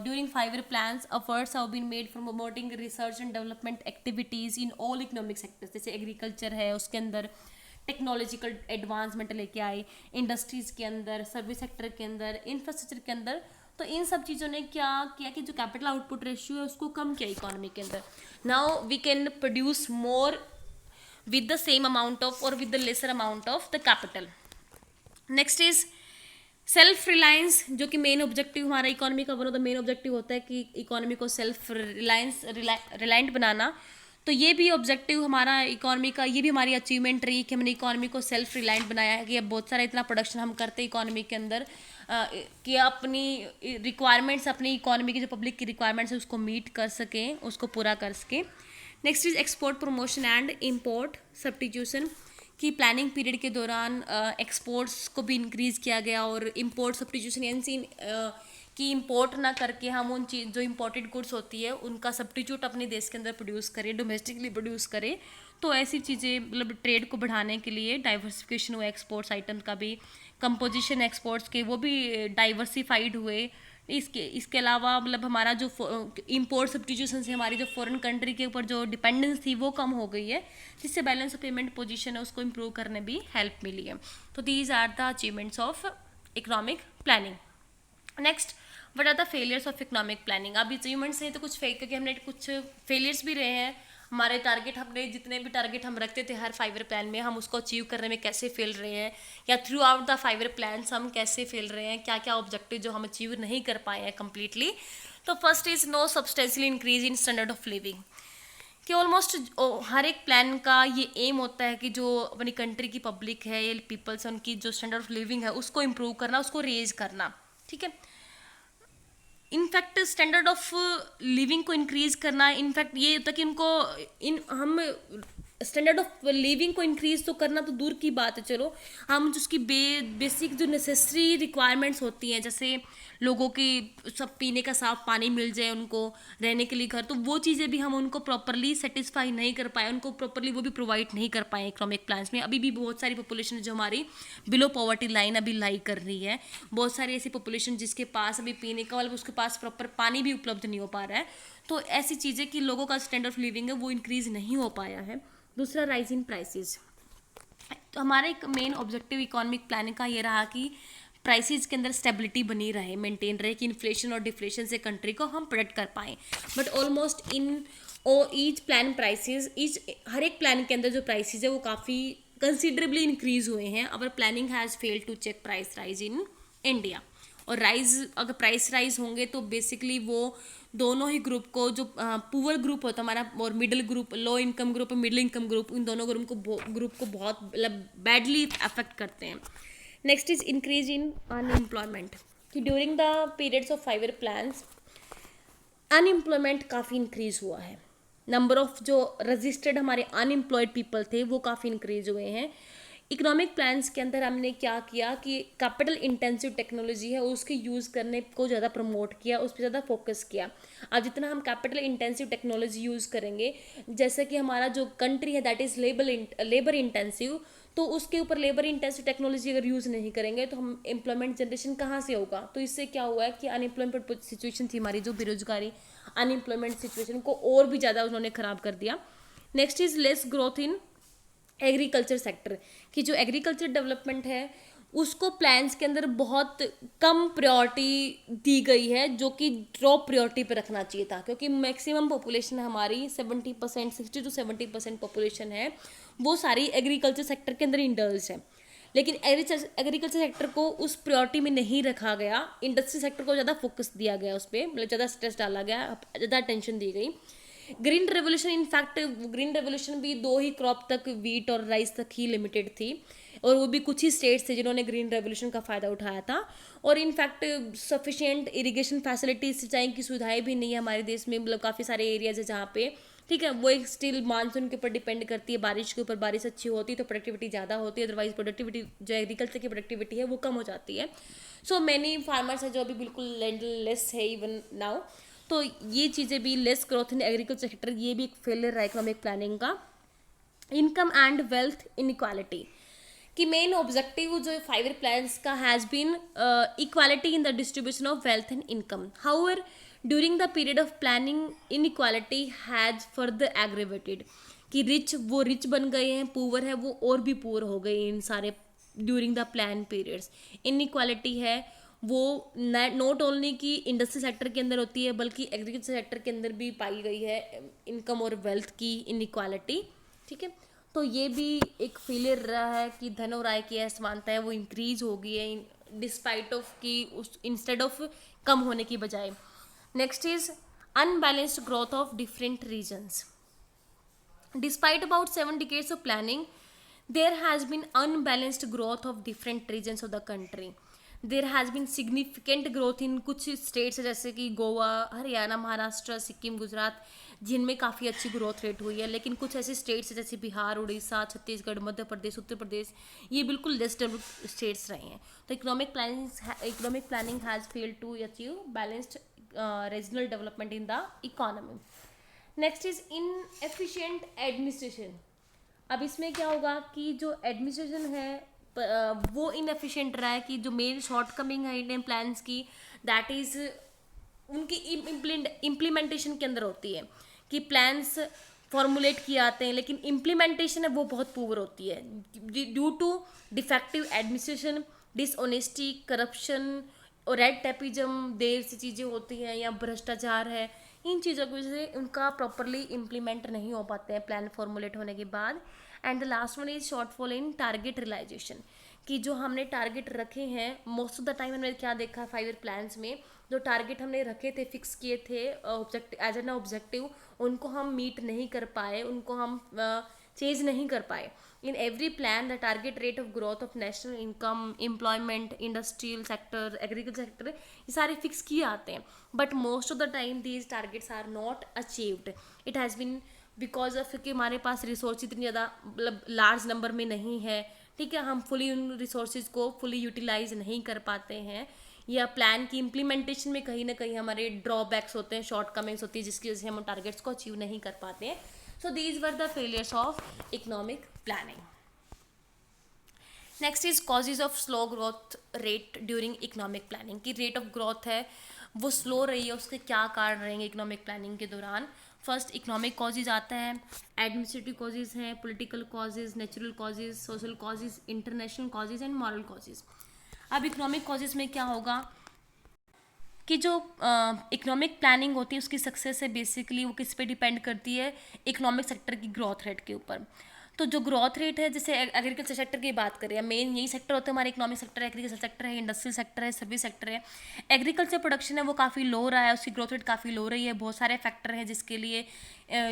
during 5 year plans efforts have been made for promoting research and development activities in all economic sectors. जैसे एग्रीकल्चर है उसके अंदर टेक्नोलॉजिकल एडवांसमेंट लेके आए, इंडस्ट्रीज़ के अंदर, सर्विस सेक्टर के अंदर, इंफ्रास्ट्रक्चर के अंदर। तो इन सब चीज़ों ने क्या किया कि जो कैपिटल आउटपुट रेशियो है उसको कम किया इकोनॉमी के अंदर। Now we can produce more with the same amount of or with the lesser amount of the capital. Next is self reliance, जो कि मेन ऑब्जेक्टिव हमारा इकोनॉमी का one of the main objective होता है कि economy को self reliant बनाना। तो ये भी ऑब्जेक्टिव हमारा इकोनॉमी का, ये भी हमारी अचीवमेंट रही कि हमने इकोनॉमी को सेल्फ रिलायंट बनाया है कि अब बहुत सारा इतना प्रोडक्शन हम करते हैं इकोनॉमी के अंदर कि अपनी रिक्वायरमेंट्स, अपनी इकोनॉमी की जो पब्लिक की रिक्वायरमेंट्स है उसको मीट कर सकें, उसको पूरा कर सकें। Next is export promotion and import substitution की प्लानिंग पीरियड के दौरान एक्सपोर्ट्स को भी इंक्रीज़ किया गया और इम्पोर्ट सब्स्टिट्यूशन यानी कि इंपोर्ट ना करके हम उन चीज जो इम्पोर्टेड गुड्स होती है उनका सब्स्टिट्यूट अपने देश के अंदर प्रोड्यूस करें, डोमेस्टिकली प्रोड्यूस करें। तो ऐसी चीज़ें मतलब ट्रेड को बढ़ाने के लिए डाइवर्सिफिकेशन हुआ एक्सपोर्ट्स आइटम का भी, कंपोजिशन एक्सपोर्ट्स के वो भी डाइवर्सिफाइड हुए। इसके अलावा मतलब हमारा जो इंपोर्ट सब्स्टिट्यूशन से हमारी जो फॉरेन कंट्री के ऊपर जो डिपेंडेंस थी वो कम हो गई है, जिससे बैलेंस ऑफ पेमेंट पोजीशन है उसको इम्प्रूव करने भी हेल्प मिली है। तो these are the achievements of economic planning. Next, what are the failures of economic planning. अब अचीवमेंट्स हैं तो कुछ फेक, क्योंकि हमने कुछ फेलियर्स भी रहे हैं। हमारे टारगेट, हमने जितने भी टारगेट हम रखते थे हर 5 ईयर प्लान में, हम उसको अचीव करने में कैसे फेल रहे हैं, या through out the 5 year plan हम कैसे फेल रहे हैं, क्या क्या ऑब्जेक्टिव जो हम अचीव नहीं कर पाए हैं कम्प्लीटली। तो first is no substantial increase in standard of living, कि ऑलमोस्ट हर एक प्लान का ये एम होता है कि जो अपनी कंट्री की पब्लिक है या पीपल्स है उनकी जो स्टैंडर्ड ऑफ लिविंग है उसको इम्प्रूव करना, उसको रेज करना, ठीक है। इनफैक्ट स्टैंडर्ड ऑफ लिविंग को इंक्रीज करना, इनफैक्ट ये होता है कि उनको हम स्टैंडर्ड ऑफ लिविंग को इंक्रीज तो करना तो दूर की बात है, चलो हम उसकी बेसिक जो नेसेसरी रिक्वायरमेंट्स होती हैं, जैसे लोगों की सब पीने का साफ पानी मिल जाए, उनको रहने के लिए घर, तो वो चीज़ें भी हम उनको प्रॉपरली सेटिस्फाई नहीं कर पाए, उनको प्रॉपरली वो भी प्रोवाइड नहीं कर पाए इकोनॉमिक प्लान्स में। अभी भी बहुत सारी पॉपुलेशन है जो हमारी बिलो पॉवर्टी लाइन अभी लाई कर रही है, बहुत सारी ऐसी पॉपुलेशन जिसके पास अभी पीने का मतलब उसके पास प्रॉपर पानी भी उपलब्ध नहीं हो पा रहा है। तो ऐसी चीज़ें कि लोगों का स्टैंडर्ड ऑफ लिविंग है वो इंक्रीज नहीं हो पाया है। दूसरा, राइज इन प्राइसेस। तो हमारा एक मेन ऑब्जेक्टिव इकोनॉमिक प्लानिंग का ये रहा कि प्राइसेस के अंदर स्टेबिलिटी बनी रहे, मेंटेन रहे, कि इन्फ्लेशन और डिफ्लेशन से कंट्री को हम प्रोटेक्ट कर पाएँ। But almost in each plan prices, हर एक प्लान के अंदर जो प्राइसेस है वो काफ़ी कंसिडरेबली इंक्रीज हुए हैं। Our planning has failed to check price rise in India. और अगर प्राइस राइज होंगे तो बेसिकली वो दोनों ही ग्रुप को, जो पुअर ग्रुप होता है हमारा और middle group, low income group और मिडिल इनकम ग्रुप, इन दोनों ग्रुप को बहुत मतलब बैडली अफेक्ट करते हैं। Next is increase in unemployment, कि during the periods of 5 year plans unemployment काफ़ी इंक्रीज हुआ है। नंबर ऑफ जो रजिस्टर्ड हमारे अनएम्प्लॉयड पीपल थे वो काफ़ी इंक्रीज हुए हैं। इकोनॉमिक प्लान्स के अंदर हमने क्या किया कि कैपिटल इंटेंसिव टेक्नोलॉजी है उसके यूज़ करने को ज़्यादा प्रमोट किया, उस पर ज़्यादा फोकस किया। अब जितना हम कैपिटल इंटेंसिव टेक्नोलॉजी यूज़ करेंगे, जैसे कि हमारा जो कंट्री है दैट इज़ लेबर इंटेंसिव, तो उसके ऊपर लेबर इंटेंसिव टेक्नोलॉजी अगर यूज़ नहीं करेंगे तो हम एम्प्लॉयमेंट जनरेशन कहाँ से होगा। तो इससे क्या हुआ है कि अनएम्प्लॉयमेंट सिचुएशन थी हमारी, जो बेरोजगारी अनएम्प्लॉयमेंट सिचुएशन को और भी ज़्यादा उन्होंने ख़राब कर दिया। Next is less growth in agriculture sector, कि जो एग्रीकल्चर डेवलपमेंट है उसको प्लान्स के अंदर बहुत कम प्रायोरिटी दी गई है, जो कि टॉप प्रायोरिटी पे रखना चाहिए था, क्योंकि मैक्सिमम पॉपुलेशन हमारी 70%, 60 to 70% पॉपुलेशन है वो सारी एग्रीकल्चर सेक्टर के अंदर इंडल्ज है। लेकिन एग्रीकल्चर सेक्टर को उस प्रायोरिटी में नहीं रखा गया, इंडस्ट्री सेक्टर को ज़्यादा फोकस दिया गया, उस पर मतलब ज़्यादा स्ट्रेस डाला गया, ज़्यादा अटेंशन दी गई। Green revolution, in fact green revolution भी 2 ही क्रॉप तक, वीट और राइस तक ही लिमिटेड थी, और वो भी कुछ ही स्टेट्स थे जिन्होंने ग्रीन रेवोल्यूशन का फ़ायदा उठाया था। और इनफैक्ट सफिशिएंट इरिगेशन फैसिलिटीज, सिंचाई की सुविधाएं भी नहीं है हमारे देश में, मतलब काफ़ी सारे एरियाज है जहाँ पे, ठीक है, वो एक स्टिल मानसून के ऊपर डिपेंड करती है, बारिश के ऊपर। बारिश अच्छी होती है तो प्रोडक्टिविटी ज़्यादा होती है, अदरवाइज प्रोडक्टिविटी जो एग्रीकल्चर की प्रोडक्टिविटी है वो कम हो जाती है। सो मैनी फार्मर्स हैं जो अभी बिल्कुल लैंडलेस है इवन नाउ। तो ये चीज़ें भी, less growth in agriculture sector, ये भी एक फेलियर है इकोनॉमिक प्लानिंग का। इनकम एंड वेल्थ इनइक्वालिटी, कि मेन ऑब्जेक्टिव जो 5 ईयर प्लान्स का has been equality in the distribution of wealth and income. However during the period of planning inequality has further aggravated, कि वो rich बन गए हैं, poor है वो और भी पुअर हो गए इन सारे during the plan periods. Inequality है वो नॉट ओनली कि इंडस्ट्री सेक्टर के अंदर होती है, बल्कि एग्रीकल्चर सेक्टर के अंदर भी पाई गई है इनकम और वेल्थ की इनइक्वालिटी, ठीक है। तो ये भी एक फेलियर रहा है कि धन और आय की असमानता है वो इंक्रीज हो गई है डिस्पाइट ऑफ कि उस इंस्टेड ऑफ कम होने की बजाय। Next is unbalanced growth of different regions. Despite about 7 decades of planning, there has been unbalanced growth of different regions of the country. There has been significant growth in कुछ states जैसे कि गोवा, हरियाणा, महाराष्ट्र, सिक्किम, गुजरात, जिनमें काफ़ी अच्छी growth rate हुई है। लेकिन कुछ ऐसे स्टेट्स जैसे बिहार, उड़ीसा, छत्तीसगढ़, मध्य प्रदेश, उत्तर प्रदेश, ये बिल्कुल लेस डेवलप्ड स्टेट्स रहे हैं। तो economic planning has failed to achieve balanced regional development in the economy. Next is inefficient administration. अब इसमें क्या होगा कि जो एडमिनिस्ट्रेशन है वो इनएफिशिएंट रहा है, कि जो मेन शॉर्टकमिंग है इंडियन प्लान्स की, दैट इज़ उनकी इम्प्लीमेंटेशन के अंदर होती है कि प्लान्स फॉर्मुलेट किए आते हैं लेकिन इम्प्लीमेंटेशन है वो बहुत पुअर होती है due to defective administration, dishonesty, corruption और रेड टेपिज्म, देर से चीज़ें होती हैं या भ्रष्टाचार है। इन चीज़ों की वजह से उनका प्रॉपरली इम्प्लीमेंट नहीं हो पाते हैं प्लान फॉर्मुलेट होने के बाद। And the last one is shortfall in target realisation, कि जो हमने टारगेट रखे हैं मोस्ट ऑफ द टाइम हमने क्या देखा 5 ईयर प्लान्स में, जो टारगेट हमने रखे थे, फिक्स किए थे ऑब्जेक्टिव एज एन ऑब्जेक्टिव, उनको हम मीट नहीं कर पाए, उनको हम चेंज नहीं कर पाए। In every plan the target rate of growth of national income, employment, industrial sector, agriculture sector, ये सारे फिक्स किए आते हैं, but most of the time these targets are not achieved. It has been because of कि हमारे पास resource इतनी ज़्यादा मतलब लार्ज नंबर में नहीं है, ठीक है, हम फुली उन रिसोर्सेज को फुली यूटिलाइज नहीं कर पाते हैं, या प्लान की इम्प्लीमेंटेशन में कहीं ना कहीं हमारे ड्रॉबैक्स होते हैं, शॉर्ट कमिंग्स होती है, जिसकी वजह से हम टारगेट्स को अचीव नहीं कर पाते हैं। So these were the failures of economic planning. Next is causes of slow growth rate during economic planning, की रेट ऑफ ग्रोथ है वो स्लो रही है, उसके क्या कारण रहेंगे इकोनॉमिक प्लानिंग के दौरान। फर्स्ट इकोनॉमिक कॉजेज आता है, एडमिनिस्ट्रेटिव कॉजेज हैं, political causes, natural causes, social causes, international causes and moral causes. अब इकोनॉमिक कॉजेज में क्या होगा कि जो इकोनॉमिक प्लानिंग होती है उसकी सक्सेस है बेसिकली वो किस पे डिपेंड करती है, इकोनॉमिक सेक्टर की ग्रोथ रेट के ऊपर। तो जो ग्रोथ रेट है, जैसे एग्रीकल्चर सेक्टर की बात करें, मेन यही सेक्टर होता है हमारे इकोनॉमिक सेक्टर, एग्रीकल्चर सेक्टर है, इंडस्ट्रियल सेक्टर है, सर्विस सेक्टर है। एग्रीकल्चर प्रोडक्शन है वो काफ़ी लो रहा है, उसकी ग्रोथ रेट काफ़ी लो रही है, बहुत सारे फैक्टर हैं जिसके लिए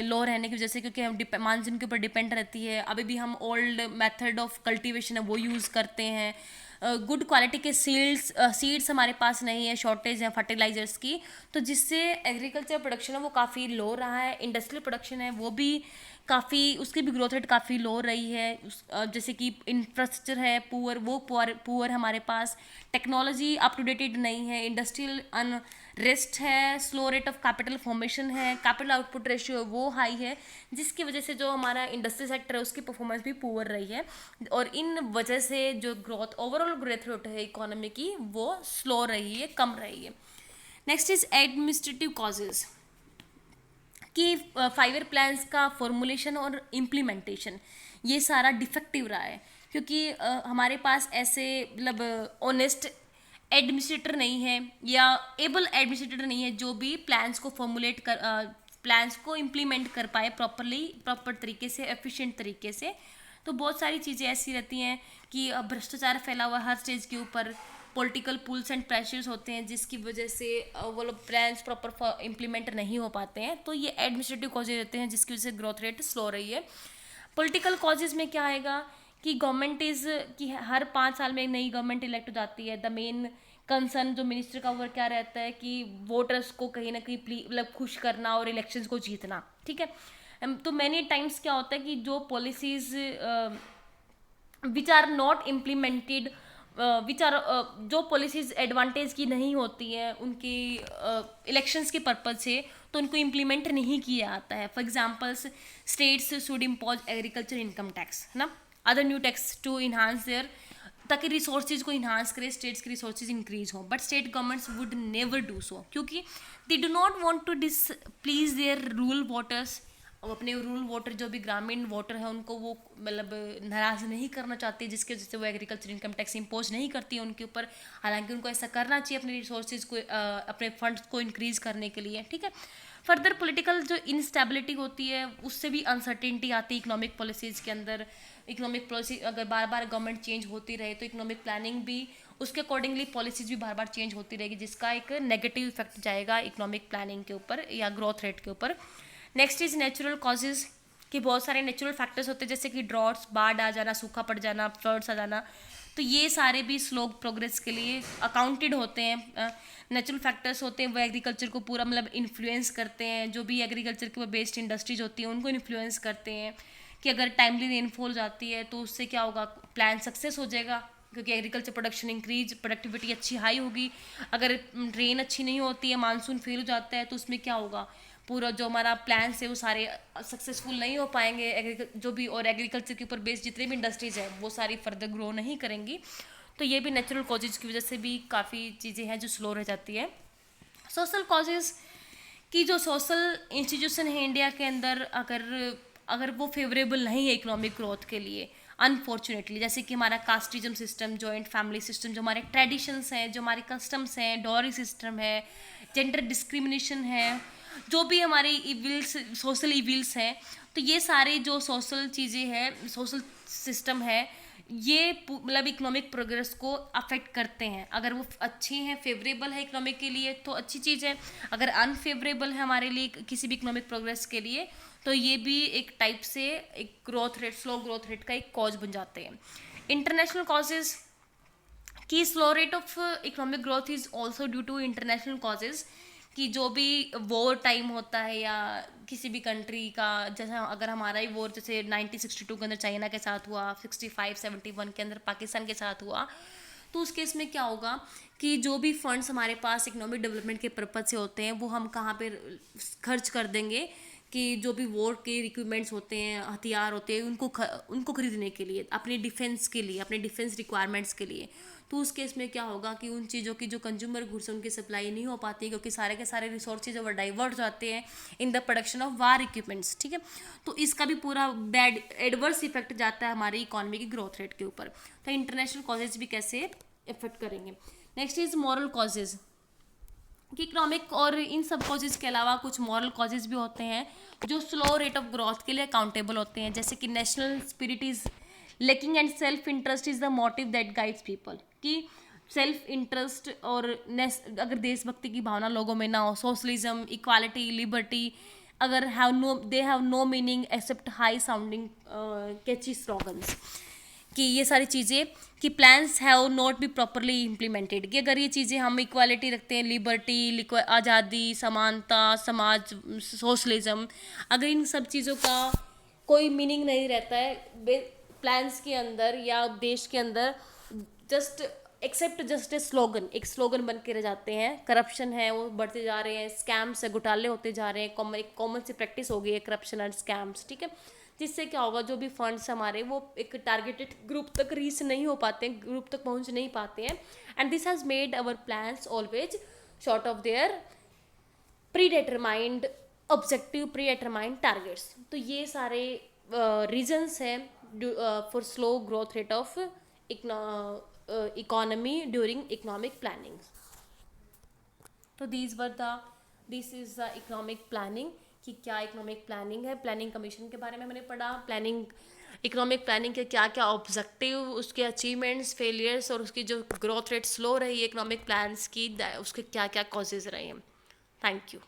लो रहने की वजह से, क्योंकि हम मानसून के ऊपर डिपेंड रहती है, अभी भी हम ओल्ड मेथड ऑफ कल्टीवेशन है वो यूज़ करते हैं, गुड क्वालिटी के सीड्स हमारे पास नहीं है, शॉर्टेज है फर्टिलाइजर्स की, तो जिससे एग्रीकल्चर प्रोडक्शन है वो काफ़ी लो रहा है। इंडस्ट्रियल प्रोडक्शन है वो भी काफ़ी, उसकी भी ग्रोथ रेट काफ़ी लो रही है। जैसे कि इंफ्रास्ट्रक्चर है पुअर हमारे पास, टेक्नोलॉजी अप टू डेटेड नहीं है, इंडस्ट्रियल अनरेस्ट है, slow rate of capital formation है, कैपिटल आउटपुट रेशियो वो हाई है, जिसकी वजह से जो हमारा इंडस्ट्रियल सेक्टर है उसकी परफॉर्मेंस भी पुअर रही है, और इन वजह से जो ग्रोथ ओवरऑल ग्रोथ रेट है इकोनॉमी की वो स्लो रही है, कम रही है। नेक्स्ट इज एडमिनिस्ट्रेटिव कॉजेज, कि 5 ईयर प्लान्स का फॉर्मुलेशन और इम्प्लीमेंटेशन ये सारा डिफेक्टिव रहा है, क्योंकि हमारे पास ऐसे मतलब ऑनेस्ट एडमिनिस्ट्रेटर नहीं है या एबल एडमिनिस्ट्रेटर नहीं है जो भी प्लान्स को फॉर्मुलेट कर प्लान्स को इम्प्लीमेंट कर पाए प्रॉपर तरीके से, एफिशिएंट तरीके से। तो बहुत सारी चीज़ें ऐसी रहती हैं कि भ्रष्टाचार फैला हुआ हर स्टेज के ऊपर, पॉलिटिकल पुल्स एंड प्रेशर्स होते हैं जिसकी वजह से वो लोग प्लान्स प्रॉपर इम्प्लीमेंट नहीं हो पाते हैं, तो ये एडमिनिस्ट्रेटिव कॉजेज रहते हैं जिसकी वजह से ग्रोथ रेट स्लो रही है। पॉलिटिकल कॉजेज में क्या आएगा कि गवर्नमेंट कि हर 5 साल में एक नई गवर्नमेंट इलेक्ट हो जाती है, द मेन कंसर्न जो मिनिस्टर का वो क्या रहता है कि वोटर्स को कहीं ना कहीं मतलब खुश करना और इलेक्शंस को जीतना, ठीक है। तो मैनी टाइम्स क्या होता है कि जो policies which are not implemented, जो पॉलिसीज एडवांटेज की नहीं होती हैं उनकी इलेक्शंस के पर्पज से, तो उनको इम्प्लीमेंट नहीं किया आता है। For examples, states should impose agriculture income tax, है ना, other new tax to enhance their, ताकि रिसोर्सेज को इन्हांस करे, स्टेट्स के रिसोर्सेज इंक्रीज हो, but state governments would never do so, क्योंकि they do not want to displease their rural voters. अब अपने रूरल वोटर जो भी ग्रामीण वोटर है उनको वो मतलब नाराज़ नहीं करना चाहती, जिसकी वजह से वो एग्रीकल्चर इनकम टैक्स इम्पोज नहीं करती है उनके ऊपर, हालांकि उनको ऐसा करना चाहिए अपने रिसोर्सेज को अपने फंड्स को इंक्रीज़ करने के लिए, ठीक है। फर्दर पॉलिटिकल जो इंस्टेबिलिटी होती है उससे भी अनसर्टेनिटी आती है इकोनॉमिक पॉलिसीज़ के अंदर। इकोनॉमिक पॉलिसी अगर बार बार गवर्नमेंट चेंज होती रहे तो इकोनॉमिक प्लानिंग भी उसके अकॉर्डिंगली पॉलिसीज़ भी बार बार चेंज होती रहेगी, जिसका एक नेगेटिव इफेक्ट जाएगा इकोनॉमिक प्लानिंग के ऊपर या ग्रोथ रेट के ऊपर। नेक्स्ट इज नेचुरल कॉजेज, कि बहुत सारे नेचुरल फैक्टर्स होते हैं जैसे कि ड्रॉट्स, बाढ़ आ जाना, सूखा पड़ जाना, फ्लड्स आ जाना, तो ये सारे भी स्लो प्रोग्रेस के लिए अकाउंटेड होते हैं। नेचुरल फैक्टर्स होते हैं वो एग्रीकल्चर को पूरा मतलब इन्फ्लुएंस करते हैं, जो भी एग्रीकल्चर के बेस्ड इंडस्ट्रीज होती हैं उनको इन्फ्लुएंस करते हैं कि अगर टाइमली रेनफॉल जाती है तो उससे क्या होगा, प्लान सक्सेस हो जाएगा क्योंकि एग्रीकल्चर प्रोडक्शन इंक्रीज, प्रोडक्टिविटी अच्छी हाई होगी। अगर रेन अच्छी नहीं होती है, मानसून फेल हो जाता है, तो उसमें क्या होगा, पूरा जो हमारा प्लान है वो सारे सक्सेसफुल नहीं हो पाएंगे, जो भी और एग्रीकल्चर के ऊपर बेस्ड जितने भी इंडस्ट्रीज है वो सारी फर्दर ग्रो नहीं करेंगी। तो ये भी नेचुरल कॉजेज की वजह से भी काफ़ी चीज़ें हैं जो स्लो रह जाती है। सोशल कॉजेज की जो सोशल इंस्टीट्यूशन है इंडिया के अंदर, अगर अगर वो फेवरेबल नहीं है इकोनॉमिक ग्रोथ के लिए अनफॉर्चुनेटली, जैसे कि हमारा casteism system, joint family system, जो हमारे ट्रेडिशंस हैं, जो हमारे कस्टम्स हैं, डॉरी सिस्टम है, जेंडर डिस्क्रिमिनेशन है, जो भी हमारे इविल्स, सोशल इविल्स हैं, तो ये सारे जो सोशल चीज़ें हैं, सोशल सिस्टम है, ये मतलब इकोनॉमिक प्रोग्रेस को अफेक्ट करते हैं। अगर वो अच्छी हैं, फेवरेबल है इकोनॉमिक के लिए तो अच्छी चीज़ है, अगर अनफेवरेबल है हमारे लिए किसी भी इकोनॉमिक प्रोग्रेस के लिए तो ये भी एक टाइप से एक growth rate, slow growth rate का एक कॉज बन जाते हैं। इंटरनेशनल कॉजेज़ की slow rate of economic growth is also due to international causes, कि जो भी वॉर टाइम होता है या किसी भी कंट्री का, जैसे अगर हमारा ही वॉर जैसे 1962 के अंदर चाइना के साथ हुआ, 65-71 के अंदर पाकिस्तान के साथ हुआ, तो उस केस में क्या होगा कि जो भी फंड्स हमारे पास इकोनॉमिक डेवलपमेंट के पर्पज से होते हैं वो हम कहाँ पे खर्च कर देंगे, कि जो भी वॉर के रिक्वायरमेंट्स होते हैं, हथियार होते हैं, उनको खरीदने के लिए, अपने डिफेंस के लिए, अपने डिफेंस रिक्वायरमेंट्स के लिए। तो उस केस में क्या होगा कि उन चीज़ों की जो कंज्यूमर गुड्स हैं उनकी सप्लाई नहीं हो पाती है, क्योंकि सारे के सारे रिसोर्सेज वो डाइवर्ट जाते हैं in the production of war equipments, ठीक है। तो इसका भी पूरा बैड एडवर्स इफेक्ट जाता है हमारी इकोनॉमी की ग्रोथ रेट के ऊपर। तो इंटरनेशनल कॉजेज भी कैसे इफेक्ट करेंगे। नेक्स्ट इज मॉरल कॉजेज, कि इकोनॉमिक और इन सब कॉजेज के अलावा कुछ मॉरल कॉजेज भी होते हैं जो स्लो रेट ऑफ ग्रोथ के लिए अकाउंटेबल होते हैं, जैसे कि national spirit is lacking and self interest is the motive that guides people, कि सेल्फ इंटरेस्ट और अगर देशभक्ति की भावना लोगों में ना हो, सोशलिज्म, इक्वालिटी, लिबर्टी अगर have no meaning except high sounding catchy slogans, कि ये सारी चीज़ें, कि plans have not be properly implemented, कि अगर ये चीज़ें हम इक्वालिटी रखते हैं, लिबर्टी, आज़ादी, समानता, समाज, सोशलिज्म, अगर इन सब चीज़ों का कोई मीनिंग नहीं रहता है प्लान्स के अंदर या देश के अंदर, just except just a slogan, एक स्लोगन बन के रह जाते हैं। करप्शन है वो बढ़ते जा रहे हैं, स्कैम्स है, घोटाले होते जा रहे हैं, एक कॉमन सी प्रैक्टिस हो गई है करप्शन एंड स्कैम्स, ठीक है। जिससे क्या होगा, जो भी फंड्स हमारे वो एक टारगेटेड ग्रुप तक रीच नहीं हो पाते हैं, ग्रुप तक पहुंच नहीं पाते हैं, and this has made our plans always short of their predetermined objective, predetermined targets. तो ये सारे रीजन्स हैं for slow growth rate of economy during economic planning. तो this is the economic planning, कि क्या economic planning है। Planning commission के बारे में मैंने पढ़ा, प्लानिंग, इकोनॉमिक प्लानिंग के क्या क्या ऑब्जेक्टिव, उसके अचीवमेंट्स, फेलियर्स, और उसकी जो ग्रोथ रेट स्लो रही है इकोनॉमिक प्लान्स की, उसके क्या क्या कॉजेज रहे हैं। Thank you.